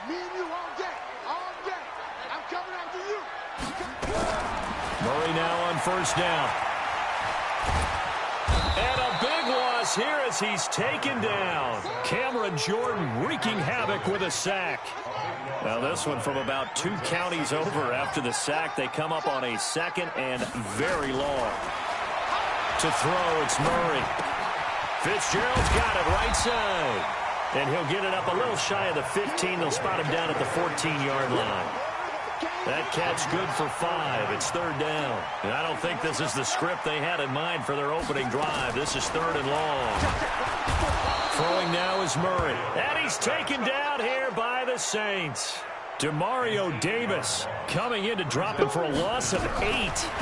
Me and you all day. All day. I'm coming after you. Murray now on first down. And a big loss here as he's taken down. Cameron Jordan wreaking havoc with a sack. Now this one from about 2 counties over after the sack. They come up on a 2nd and very long. To throw, it's Murray. Fitzgerald's got it right side. And he'll get it up a little shy of the 15. They'll spot him down at the 14-yard line. That catch good for 5. It's 3rd down. And I don't think this is the script they had in mind for their opening drive. This is 3rd and long. Throwing now is Murray. And he's taken down here by the Saints. Demario Davis coming in to drop him for a loss of 8.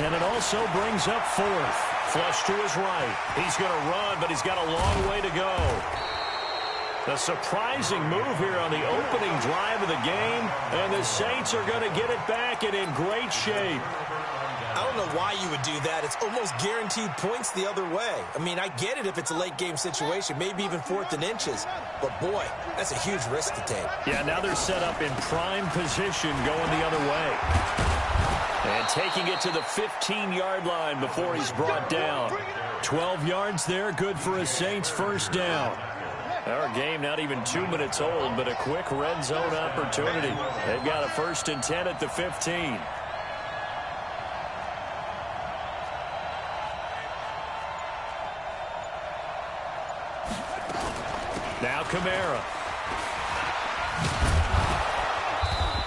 And it also brings up 4th. Flush to his right. He's going to run, but he's got a long way to go. A surprising move here on the opening drive of the game, and the Saints are going to get it back and in great shape. I don't know why you would do that. It's almost guaranteed points the other way. I mean, I get it if it's a late game situation, maybe even 4th and inches. But, boy, that's a huge risk to take. Yeah, now they're set up in prime position going the other way. And taking it to the 15-yard line before he's brought down. 12 yards there, good for a Saints first down. Our game not even 2 minutes old, but a quick red zone opportunity. They've got a 1st and 10 at the 15. Now Kamara.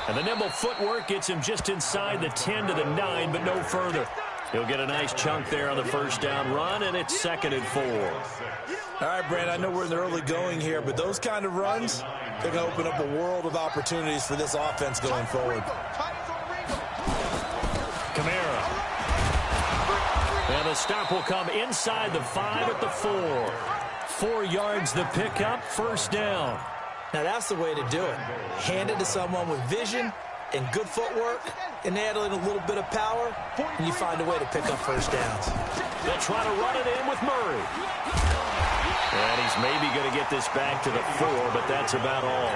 And the nimble footwork gets him just inside the 10 to the 9, but no further. He'll get a nice chunk there on the first down run, and it's 2nd and 4. All right, Brad, I know we're in the early going here, but those kind of runs, they're going to open up a world of opportunities for this offense going forward. Kamara. And the stop will come inside the 5 at the 4. 4 yards the pickup, first down. Now, that's the way to do it. Hand it to someone with vision and good footwork, and add in a little bit of power, and you find a way to pick up first downs. They'll try to run it in with Murray. And he's maybe going to get this back to the 4, but that's about all.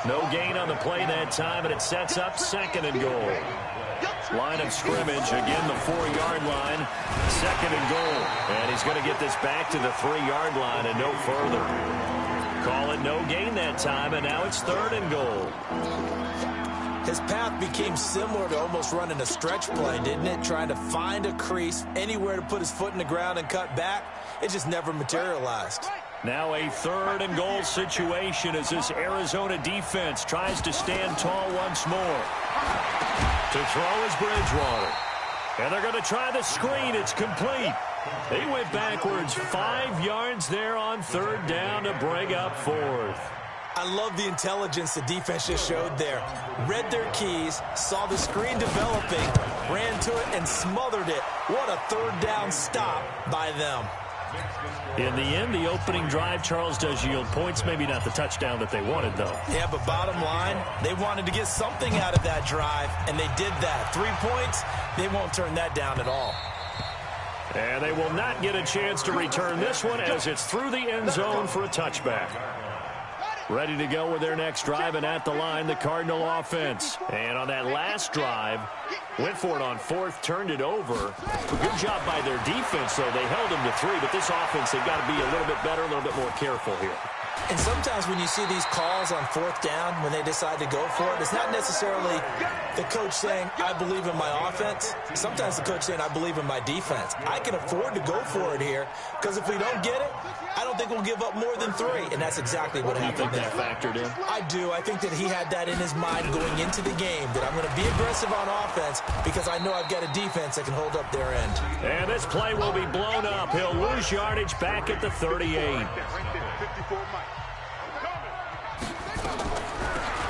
No gain on the play that time, and it sets up 2nd and goal. Line of scrimmage, again the 4-yard line, 2nd and goal. And he's going to get this back to the 3-yard line and no further. Call it no gain that time, and now it's 3rd and goal. His path became similar to almost running a stretch play, didn't it? Trying to find a crease, anywhere to put his foot in the ground and cut back. It just never materialized. Now a 3rd and goal situation as this Arizona defense tries to stand tall once more. To throw is Bridgewater. And they're going to try the screen. It's complete. They went backwards 5 yards there on 3rd down to bring up 4th. I love the intelligence the defense just showed there. Read their keys, saw the screen developing, ran to it, and smothered it. What a 3rd down stop by them. In the end, the opening drive, Charles, does yield points. Maybe not the touchdown that they wanted, though. Yeah, but bottom line, they wanted to get something out of that drive, and they did that. 3 points, they won't turn that down at all. And they will not get a chance to return this one as it's through the end zone for a touchback. Ready to go with their next drive, and at the line, the Cardinal offense. And on that last drive, went for it on 4th, turned it over. Good job by their defense, though. They held them to 3, but this offense, they've got to be a little bit better, a little bit more careful here. And sometimes when you see these calls on 4th down, when they decide to go for it, it's not necessarily the coach saying, I believe in my offense. Sometimes the coach saying, I believe in my defense. I can afford to go for it here, because if we don't get it, I don't think we'll give up more than 3. And that's exactly what happened there. You think that factored in? I do. I think that he had that in his mind going into the game, that I'm going to be aggressive on offense because I know I've got a defense that can hold up their end. And this play will be blown up. He'll lose yardage back at the 38.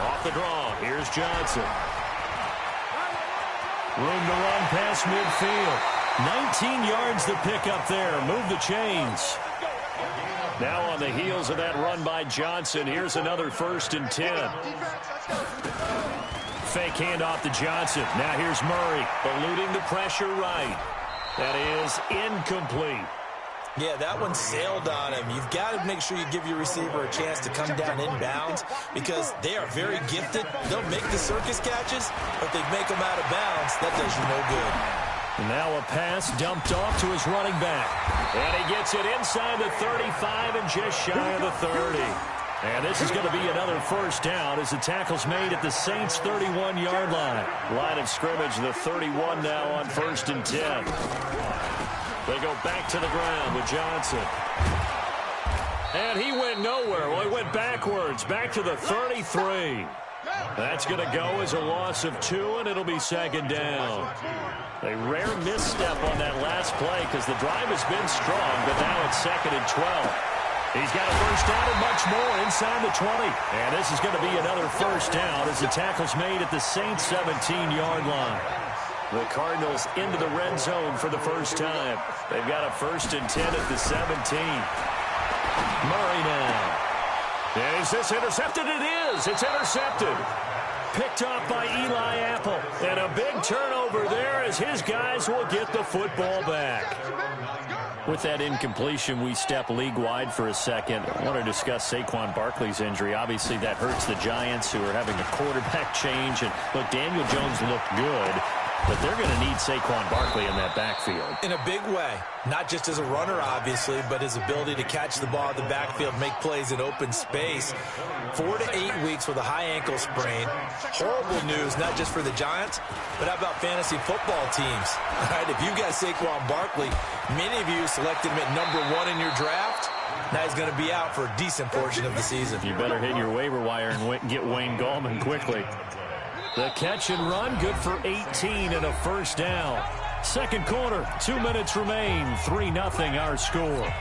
Off the draw, here's Johnson. Room to run past midfield. 19 yards to pick up there. Move the chains. Now on the heels of that run by Johnson, here's another 1st and 10. Fake handoff to Johnson. Now here's Murray, eluding the pressure right. That is incomplete. Yeah, that one sailed on him. You've got to make sure you give your receiver a chance to come down inbounds because they are very gifted. They'll make the circus catches, but they make them out of bounds. That does you no good. And now a pass dumped off to his running back. And he gets it inside the 35 and just shy of the 30. And this is going to be another first down as the tackle's made at the Saints' 31-yard line. Line of scrimmage, the 31 now on 1st and 10. They go back to the ground with Johnson. And he went nowhere. Well, he went backwards, back to the 33. That's going to go as a loss of 2, and it'll be 2nd down. A rare misstep on that last play because the drive has been strong, but now it's 2nd and 12. He's got a first down and much more inside the 20. And this is going to be another first down as the tackle's made at the Saints' 17-yard line. The Cardinals into the red zone for the first time. They've got a 1st and 10 at the 17. Murray now. And is this intercepted? It is. It's intercepted. Picked off by Eli Apple. And a big turnover there as his guys will get the football back. With that incompletion, we step league-wide for a second. I want to discuss Saquon Barkley's injury. Obviously, that hurts the Giants, who are having a quarterback change. And, look, Daniel Jones looked good, but they're going to need Saquon Barkley in that backfield. In a big way. Not just as a runner, obviously, but his ability to catch the ball in the backfield, make plays in open space. 4 to 8 weeks with a high ankle sprain. Horrible news, not just for the Giants, but how about fantasy football teams? All right, if you've got Saquon Barkley, many of you selected him at #1 in your draft. Now he's going to be out for a decent portion of the season. You better hit your waiver wire and get Wayne Gallman quickly. The catch and run, good for 18 and a first down. Second quarter, 2 minutes remain. 3-0 our score.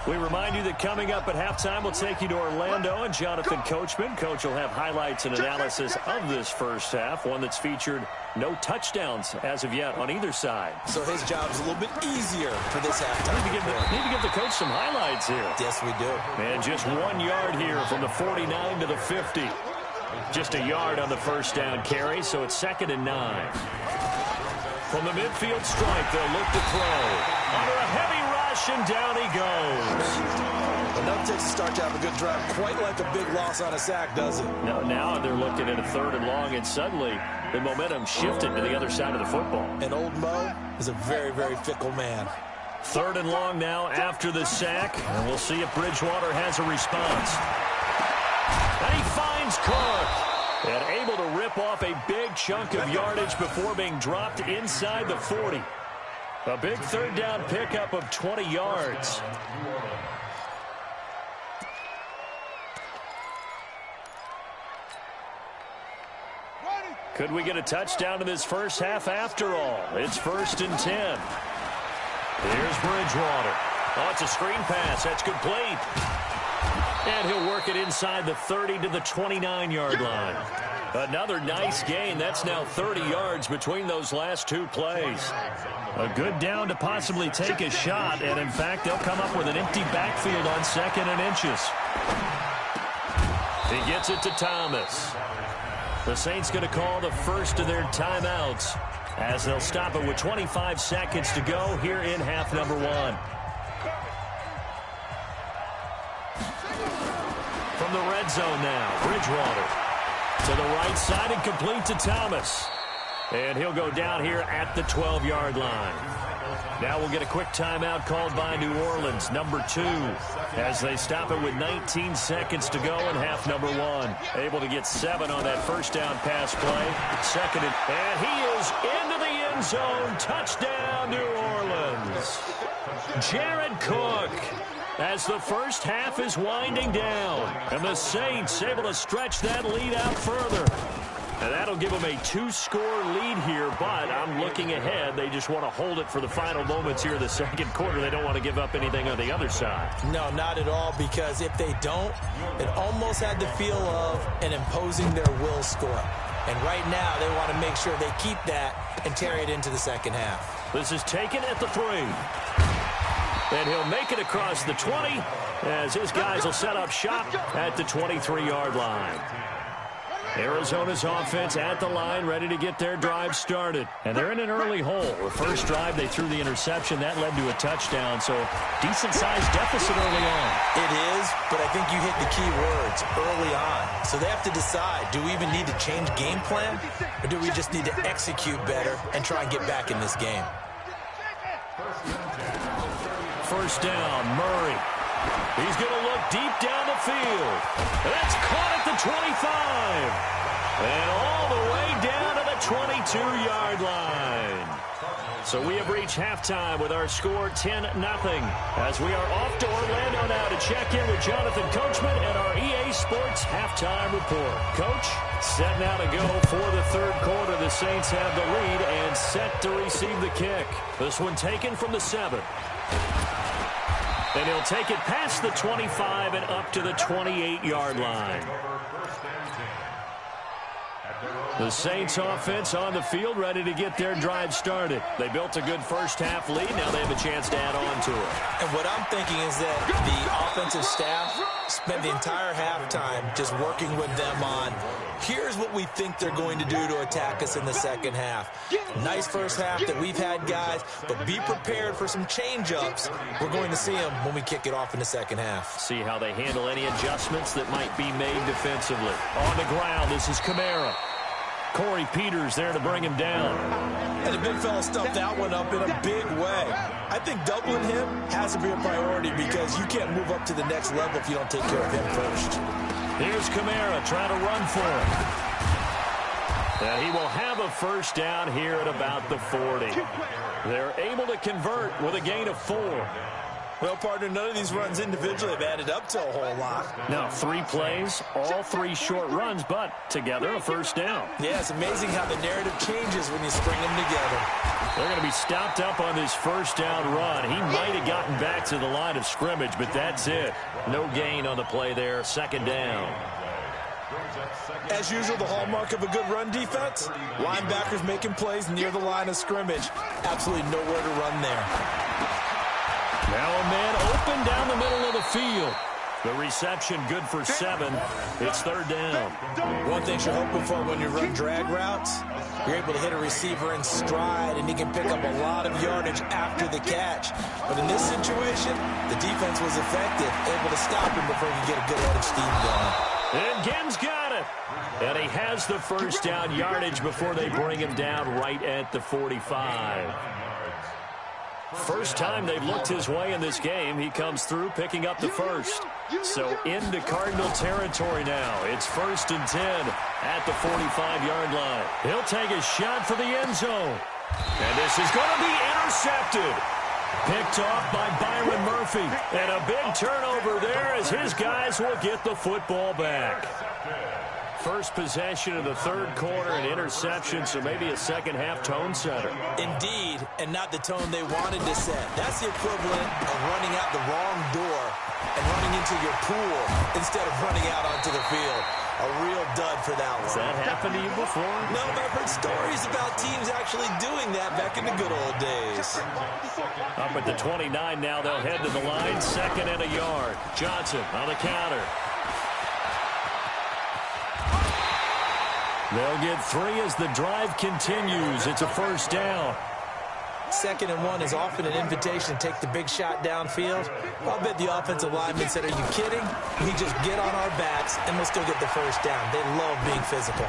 We remind you that coming up at halftime, we'll take you to Orlando and Jonathan Coachman. Coach will have highlights and analysis of this first half, one that's featured no touchdowns as of yet on either side. So his job's a little bit easier for this halftime. Need to give the coach some highlights here. Yes, we do. And just 1 yard here from the 49 to the 50. Just a yard on the first down carry, so it's 2nd and 9. From the midfield strike, they'll look to throw. Under a heavy rush, and down he goes. Enough takes to start to have a good drive. Quite like a big loss on a sack, does it? Now they're looking at a 3rd and long, and suddenly the momentum shifted to the other side of the football. And old Mo is a very, very fickle man. 3rd and long now after the sack, and we'll see if Bridgewater has a response. And he finds Cook. And able to rip off a big chunk of yardage before being dropped inside the 40. A big 3rd down pickup of 20 yards. Could we get a touchdown in this first half after all? It's 1st and 10. Here's Bridgewater. Oh, it's a screen pass. That's complete. And he'll work it inside the 30 to the 29-yard line. Another nice gain. That's now 30 yards between those last 2 plays. A good down to possibly take a shot, and in fact, they'll come up with an empty backfield on 2nd and inches. He gets it to Thomas. The Saints going to call the first of their timeouts as they'll stop it with 25 seconds to go here in half number 1. From the red zone now, Bridgewater to the right side and complete to Thomas. And he'll go down here at the 12-yard line. Now we'll get a quick timeout called by New Orleans, number 2, as they stop it with 19 seconds to go in half number 1. Able to get 7 on that first down pass play. 2nd and he is into the end zone. Touchdown, New Orleans. Jared Cook. As the first half is winding down. And the Saints able to stretch that lead out further. And that'll give them a 2-score lead here, but I'm looking ahead. They just want to hold it for the final moments here in the second quarter. They don't want to give up anything on the other side. No, not at all, because if they don't, it almost had the feel of an imposing their will score. And right now, they want to make sure they keep that and carry it into the second half. This is taken at the 3. And he'll make it across the 20 as his guys will set up shop at the 23-yard line. Arizona's offense at the line, ready to get their drive started. And they're in an early hole. The first drive, they threw the interception. That led to a touchdown, so decent-sized deficit early on. It is, but I think you hit the key words, early on. So they have to decide, do we even need to change game plan, or do we just need to execute better and try and get back in this game? First down, Murray. He's going to look deep down the field. That's caught at the 25. And all the way down to the 22-yard line. So we have reached halftime with our score 10-0. As we are off to Orlando now to check in with Jonathan Coachman and our EA Sports halftime report. Coach, set now to go for the third quarter. The Saints have the lead and set to receive the kick. This one taken from the 7. And he'll take it past the 25 and up to the 28-yard line. The Saints offense on the field, ready to get their drive started. They built a good first-half lead. Now they have a chance to add on to it. And what I'm thinking is that the offensive staff spent the entire halftime just working with them on, here's what we think they're going to do to attack us in the second half. Nice first half that we've had, guys, but be prepared for some change-ups. We're going to see them when we kick it off in the second half. See how they handle any adjustments that might be made defensively. On the ground, this is Kamara. Corey Peters there to bring him down. And the big fella stuffed that one up in a big way. I think doubling him has to be a priority because you can't move up to the next level if you don't take care of him first. Here's Kamara trying to run for him. And he will have a first down here at about the 40. They're able to convert with a gain of 4. Well, partner, none of these runs individually have added up to a whole lot. Now, 3 plays, all 3 short runs, but together a first down. Yeah, it's amazing how the narrative changes when you string them together. They're going to be stopped up on this first down run. He might have gotten back to the line of scrimmage, but that's it. No gain on the play there, second down. As usual, the hallmark of a good run defense, linebackers making plays near the line of scrimmage. Absolutely nowhere to run there. Now a man open down the middle of the field. The reception good for 7. It's third down. One thing you're hoping for when you run drag routes, you're able to hit a receiver in stride, and he can pick up a lot of yardage after the catch. But in this situation, the defense was effective, able to stop him before he could get a good head of steam going. And Gibbs got it. And he has the first down yardage before they bring him down right at the 45. First time they've looked his way in this game. He comes through picking up the first. So into Cardinal territory now. It's 1st and 10 at the 45-yard line. He'll take a shot for the end zone. And this is going to be intercepted. Picked off by Byron Murphy. And a big turnover there as his guys will get the football back. First possession of the third quarter, an interception, so maybe a second-half tone setter. Indeed, and not the tone they wanted to set. That's the equivalent of running out the wrong door and running into your pool instead of running out onto the field. A real dud for that one. Has that happened to you before? No, but I've heard stories about teams actually doing that back in the good old days. Up at the 29 now, they'll head to the line, 2nd and a yard. Johnson on the counter. They'll get 3 as the drive continues. It's a first down. 2nd and 1 is often an invitation to take the big shot downfield. I'll bet the offensive lineman said, are you kidding? We just get on our backs and we'll still get the first down. They love being physical.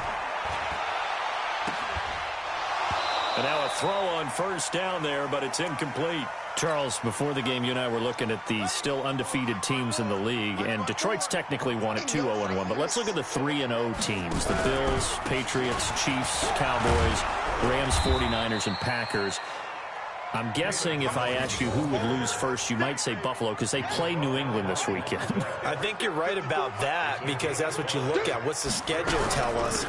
And now a throw on first down there, but it's incomplete. Charles, before the game, you and I were looking at the still undefeated teams in the league, and Detroit's technically won at 2-0-1, but let's look at the 3-0 teams. The Bills, Patriots, Chiefs, Cowboys, Rams, 49ers, and Packers. I'm guessing if I asked you who would lose first, you might say Buffalo because they play New England this weekend. I think you're right about that because that's what you look at. What's the schedule tell us?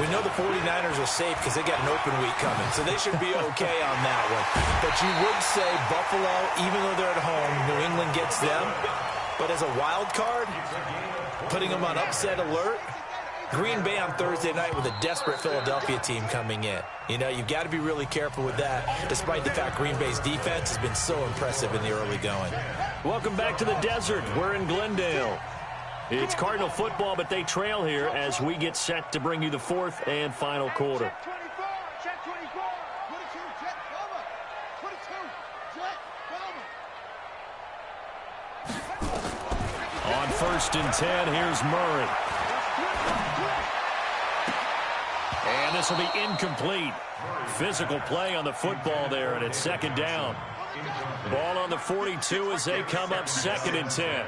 We know the 49ers are safe because they got an open week coming, so they should be okay on that one. But you would say Buffalo, even though they're at home, New England gets them. But as a wild card, putting them on upset alert, Green Bay on Thursday night with a desperate Philadelphia team coming in. You know, you've got to be really careful with that, despite the fact Green Bay's defense has been so impressive in the early going. Welcome back to the desert. We're in Glendale. It's Cardinal football, but they trail here as we get set to bring you the fourth and final quarter. Check 24. 22, jet, cover. 22, jet, cover. On 1st and 10, here's Murray. And this will be incomplete. Physical play on the football there, and it's 2nd down. Ball on the 42 as they come up 2nd and 10.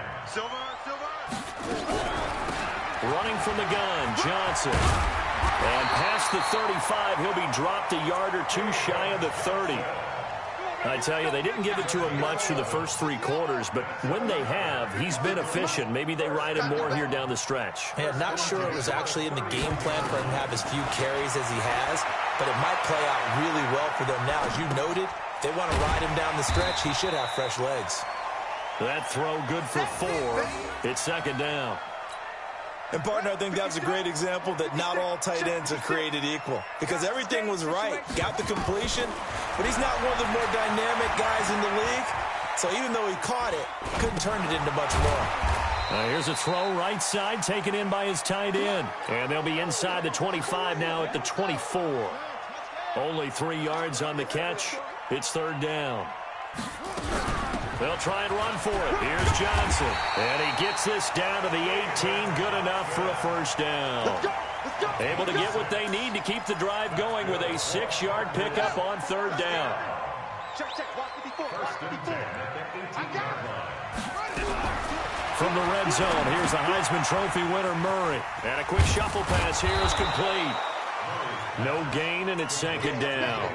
Running from the gun, Johnson. And past the 35, he'll be dropped a yard or two shy of the 30. I tell you, they didn't give it to him much through the first 3 quarters, but when they have, he's been efficient. Maybe they ride him more here down the stretch. Yeah, not sure it was actually in the game plan for him to have as few carries as he has, but it might play out really well for them now. As you noted, they want to ride him down the stretch. He should have fresh legs. That throw good for 4. It's 2nd down. And, partner, I think that was a great example that not all tight ends are created equal. Because everything was right. Got the completion, but he's not one of the more dynamic guys in the league. So even though he caught it, couldn't turn it into much more. Here's a throw right side, taken in by his tight end. And they'll be inside the 25 now at the 24. Only 3 yards on the catch. It's 3rd down. They'll try and run for it. Here's Johnson. And he gets this down to the 18. Good enough for a 1st down. Able to get what they need to keep the drive going with a 6-yard pickup on 3rd down. From the red zone, here's the Heisman Trophy winner, Murray. And a quick shuffle pass here is complete. No gain, and it's 2nd down.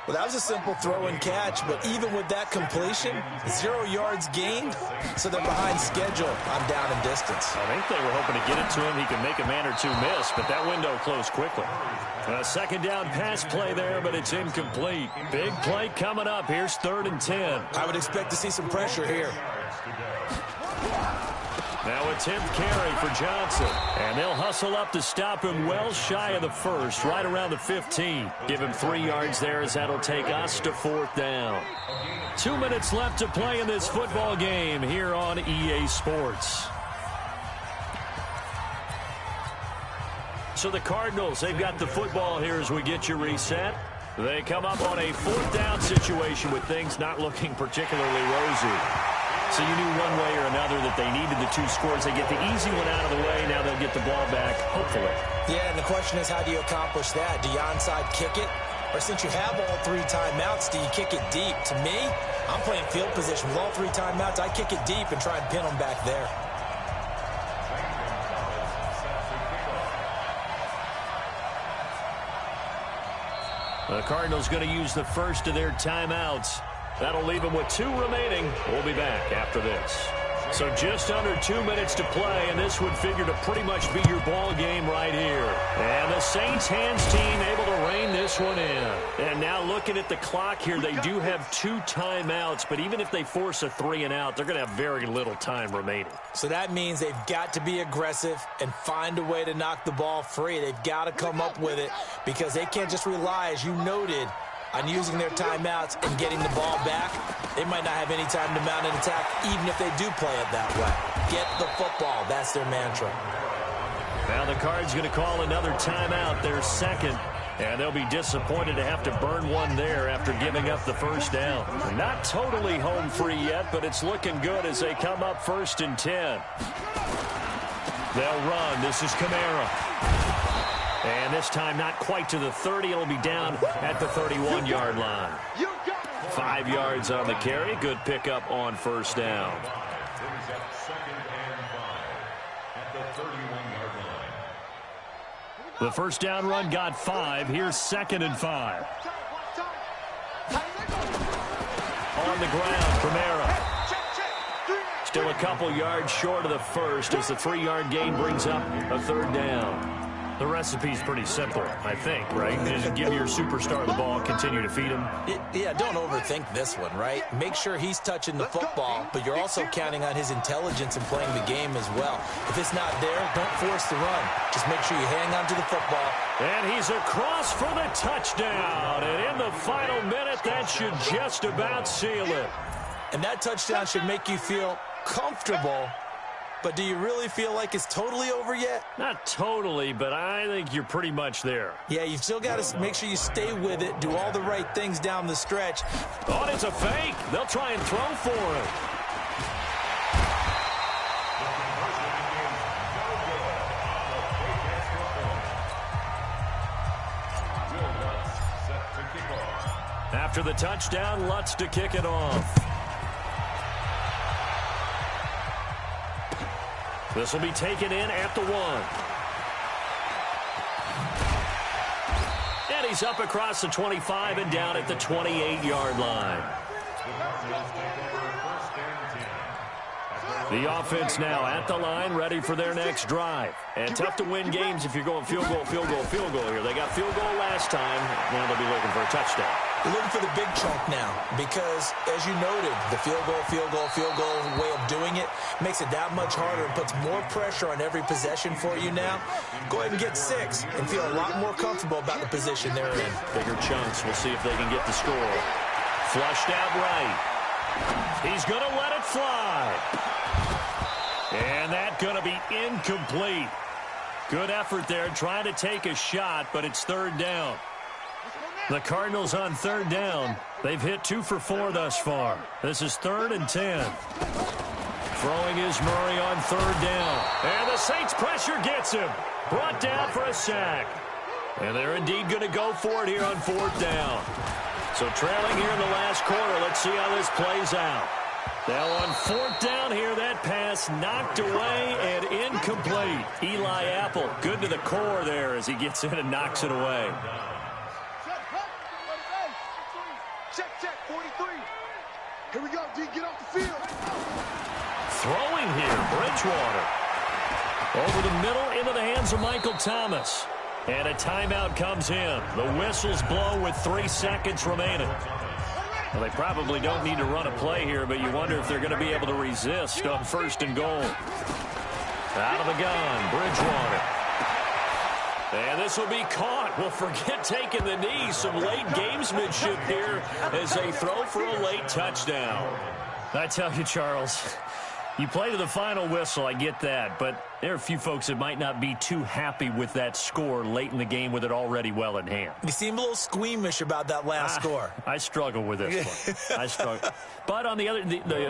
Well, that was a simple throw and catch, but even with that completion, 0 yards gained, so they're behind schedule on down and distance. I think they were hoping to get it to him. He could make a man or two miss, but that window closed quickly. A 2nd down pass play there, but it's incomplete. Big play coming up. Here's 3rd and 10. I would expect to see some pressure here. Now a 10th carry for Johnson. And they'll hustle up to stop him well shy of the 1st, right around the 15. Give him 3 yards there as that'll take us to 4th down. 2 minutes left to play in this football game here on EA Sports. So the Cardinals, they've got the football here as we get you reset. They come up on a 4th down situation with things not looking particularly rosy. So you knew one way or another that they needed the 2 scores. They get the easy one out of the way. Now they'll get the ball back, hopefully. Yeah, and the question is, how do you accomplish that? Do you onside kick it? Or since you have all 3 timeouts, do you kick it deep? To me, I'm playing field position. With all 3 timeouts, I kick it deep and try and pin them back there. The Cardinals going to use the first of their timeouts. That'll leave them with 2 remaining. We'll be back after this. So just under 2 minutes to play, and this would figure to pretty much be your ball game right here. And the Saints hands team able to rein this one in. And now looking at the clock here, they do have 2 timeouts, but even if they force a 3 and out, they're going to have very little time remaining. So that means they've got to be aggressive and find a way to knock the ball free. They've got to come up with it because they can't just rely, as you noted, on using their timeouts and getting the ball back. They might not have any time to mount an attack, even if they do play it that way. Get the football. That's their mantra. Now the Cards going to call another timeout, their 2nd. And they'll be disappointed to have to burn one there after giving up the 1st down. Not totally home free yet, but it's looking good as they come up 1st and 10. They'll run. This is Kamara. And this time not quite to the 30. It'll be down at the 31-yard line. 5 yards on the carry. Good pickup on 1st down. The 1st down run got 5. Here's 2nd and 5. On the ground, Kamara. Still a couple yards short of the 1st as the 3-yard gain brings up a 3rd down. The recipe's pretty simple, I think, right? Just give your superstar the ball, continue to feed him. Yeah, don't overthink this one, right? Make sure he's touching the football, but you're also counting on his intelligence in playing the game as well. If it's not there, don't force the run. Just make sure you hang on to the football. And he's across for the touchdown. And in the final minute, that should just about seal it. And that touchdown should make you feel comfortable but do you really feel like it's totally over yet? Not totally, but I think you're pretty much there. Yeah, you've still got to make sure you stay with it, do all the right things down the stretch. Oh, it's a fake. They'll try and throw for him. After the touchdown, Lutz to kick it off. This will be taken in at the 1. And he's up across the 25 and down at the 28-yard line. The offense now at the line, ready for their next drive. And tough to win games if you're going field goal, field goal, field goal here. They got field goal last time. Now they'll be looking for a touchdown. You're looking for the big chunk now because, as you noted, the field goal way of doing it makes it that much harder and puts more pressure on every possession for you now. Go ahead and get 6 and feel a lot more comfortable about the position they're in. Bigger chunks. We'll see if they can get the score. Flushed out right. He's going to let it fly. And that's going to be incomplete. Good effort there trying to take a shot, but it's 3rd down. The Cardinals on 3rd down. They've hit 2 for 4 thus far. This is 3rd and 10. Throwing is Murray on 3rd down. And the Saints pressure gets him. Brought down for a sack. And they're indeed going to go for it here on 4th down. So trailing here in the last quarter. Let's see how this plays out. Now on 4th down here, that pass knocked away and incomplete. Eli Apple, good to the core there as he gets in and knocks it away. Check, 43. Here we go, D, get off the field. Throwing here, Bridgewater. Over the middle into the hands of Michael Thomas. And a timeout comes in. The whistles blow with 3 seconds remaining. Well, they probably don't need to run a play here, but you wonder if they're going to be able to resist on 1st and goal. Out of the gun, Bridgewater. And this will be caught. Well, forget taking the knee. Some late gamesmanship here as they throw for a late touchdown. I tell you, Charles, you play to the final whistle, I get that, but there are a few folks that might not be too happy with that score late in the game with it already well in hand. You seem a little squeamish about that last score. I struggle with this one. I struggle. But on the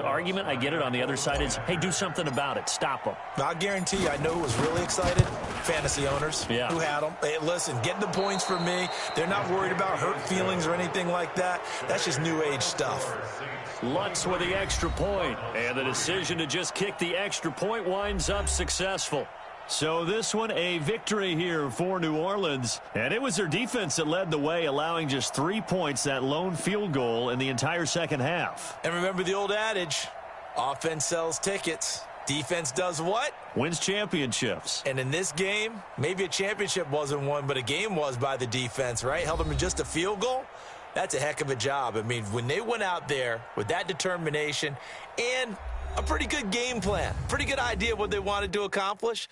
argument, I get it, on the other side is, hey, do something about it. Stop them. I guarantee you, I know who was really excited. Fantasy owners who had them. Hey, listen, get the points for me. They're not worried about hurt feelings or anything like that. That's just new age stuff. Lutz with the extra point, and the decision to just kick the extra point winds up successful. So this one, a victory here for New Orleans, and it was their defense that led the way, allowing just 3 points, that lone field goal in the entire second half. And remember the old adage, offense sells tickets. Defense does what? Wins championships. And in this game, maybe a championship wasn't won, but a game was by the defense, right? Held them to just a field goal. That's a heck of a job. I mean, when they went out there with that determination and a pretty good game plan, pretty good idea of what they wanted to accomplish,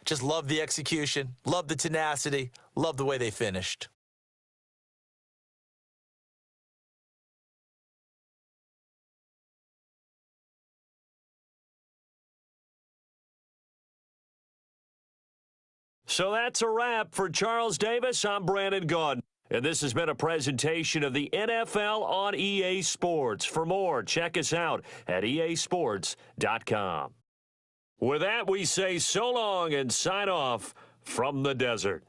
just love the execution, love the tenacity, love the way they finished. So that's a wrap for Charles Davis. I'm Brandon Gaudin. And this has been a presentation of the NFL on EA Sports. For more, check us out at easports.com. With that, we say so long and sign off from the desert.